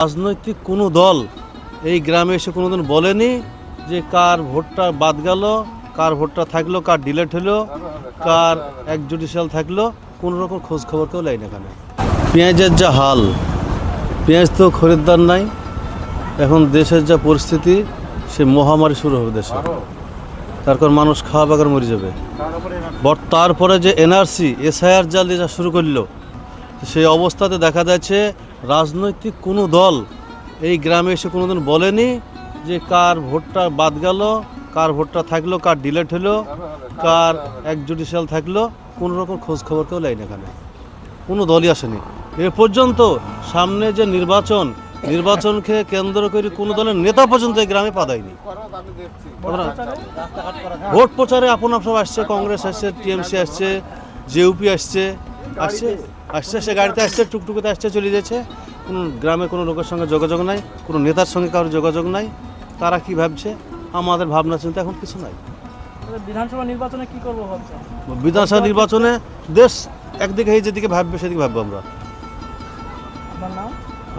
রাজনৈতিক কোনো দল এই গ্রামে এসে কোনোদিন বলেনি যে কার ভোটটা বাদ গেল, কার ভোটটা থাকলো, কার ডিলেট হলো, কার এক্সজুডিশিয়াল থাকলো, কোনো রকম খোঁজ খবর কেউ নেয় না। এখানে পেঁয়াজের যা হাল, পেঁয়াজ তো খরিদ্দার নাই। এখন দেশের যা পরিস্থিতি, সে মহামারী শুরু হবে দেশে, তারপর মানুষ খাওয়া বাগার মরে যাবে। তারপরে যে এনআরসি এসআইআর যা শুরু করলো, সেই অবস্থাতে দেখা যাচ্ছে রাজনৈতিক কোনো দল এই গ্রামে এসে কোনোদিন বলেনি যে কার ভোটটা বাদ গেল, কার ভোটটা থাকলো, কার ডিলেট হলো, কার এক্সজুডিশিয়াল থাকলো, কোনো রকম খোঁজ খবর কেউ নেয় না। এখানে কোনো দলই আসেনি এ পর্যন্ত। সামনে যে নির্বাচনকে কেন্দ্র করে কোনো দলের নেতা পর্যন্ত এই গ্রামে পা দেয়নি। ভোট প্রচারে আপন সব আসছে, কংগ্রেস আসছে, টিএমসি আসছে, জেইউপি আসছে, সে গাড়িতে আসছে, টুকটুকিতে আসছে, চলে যাচ্ছে। কোনো গ্রামে কোনো লোকের সঙ্গে যোগাযোগ নাই, কোনো নেতার সঙ্গে কারোর যোগাযোগ নাই। তারা কি ভাবছে? আমাদের ভাবনা চিন্তা এখন কিছু নাই। বিধানসভা নির্বাচনে কি করবো ভাবছেন? বিধানসভা নির্বাচনে দেশ একদিকে যেদিকে ভাববে সেদিকে ভাববো আমরা।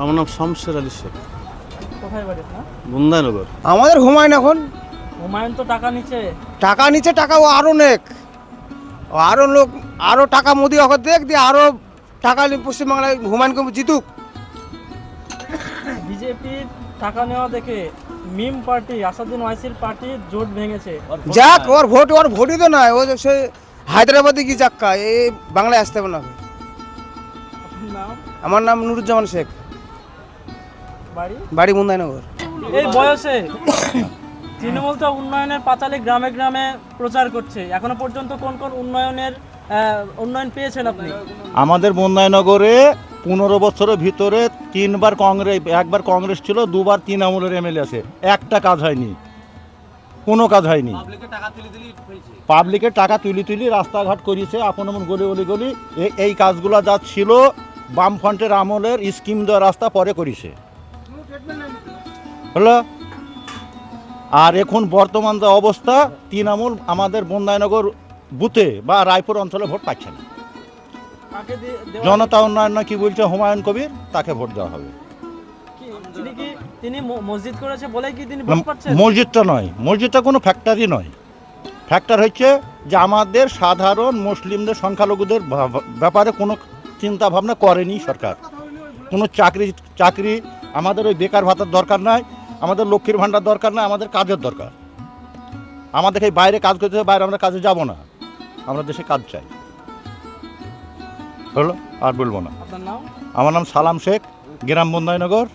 আমার নাম শামশের আলী শেখ। কোথায় বাড়ি আপনার? বন্দাইনগর। আমাদের হুমায়ুন এখন হুমায়ুন তো টাকা নিচ্ছে, টাকা ও আরো নেক, আরো লোক, আরো টাকা মোদি ওকে দেখ দিয়ে আরো টাকা পশ্চিমবাংলায় হুমায়ুনকে জিতুক। বিজেপির টাকা নেওয়া দেখে মিম পার্টি, আসাদুদ্দিন ওয়াইসির পার্টি জোট ভেঙেছে। যাক, ওর ভোটই তো নয়, ও সে হায়দ্রাবাদে কি যাক্কা, এই বাংলায় আসতে হবে না। আমার নাম নুরুজ্জামান শেখ, বাড়ি মুন্দাইনগর। এই বয়সে তৃণমূল তো উন্নয়নের পাঁচালী গ্রামে গ্রামে প্রচার করছে, এখনো পর্যন্ত কোন কোন উন্নয়ন পেয়েছেন আপনি? আমাদের বন্দাইনগরে 15 বছরের ভিতরে 3বার কংগ্রেস, একবার কংগ্রেস ছিল, 2বার তৃণমূলের এমএলএ আছে, একটা কাজ হয়নি, কোনো কাজ হয়নি। পাবলিকের টাকা তুলি রাস্তাঘাট করিয়েছে, আপন এমন গলি এই কাজগুলো যা ছিল বামফ্রন্টের আমলের স্কিম দেওয়া রাস্তা পরে করেছে, হলো। আর এখন বর্তমান যে অবস্থা, তৃণমূল আমাদের বন্দাইনগর বুথে বা রায়পুর অঞ্চলে ভোট পাচ্ছে না। জনতা উন্নয়ন কি বলছে হুমায়ুন কবির, তাকে ভোট দেওয়া হবে। তিনি মসজিদ করেছে বলে কি তিনি ভোট পাচ্ছেন? মসজিদটা নয়, মসজিদটা কোনো ফ্যাক্টরি নয়। ফ্যাক্টর হচ্ছে যে আমাদের সাধারণ মুসলিমদের, সংখ্যালঘুদের ব্যাপারে কোনো চিন্তা ভাবনা করেনি সরকার। কোনো চাকরি আমাদের ওই বেকার ভাতার দরকার নাই, আমাদের লক্ষ্মীর ভাণ্ডার দরকার নাই, আমাদের কাজের দরকার। আমাদেরকে বাইরে কাজ করতে হবে, বাইরে আমরা কাজে যাব না, আমরা দেশে কাজ চাই, হলো। আর বলবো না। আপনার নাম? আমার নাম সালাম শেখ, গ্রাম বন্দাইনগর।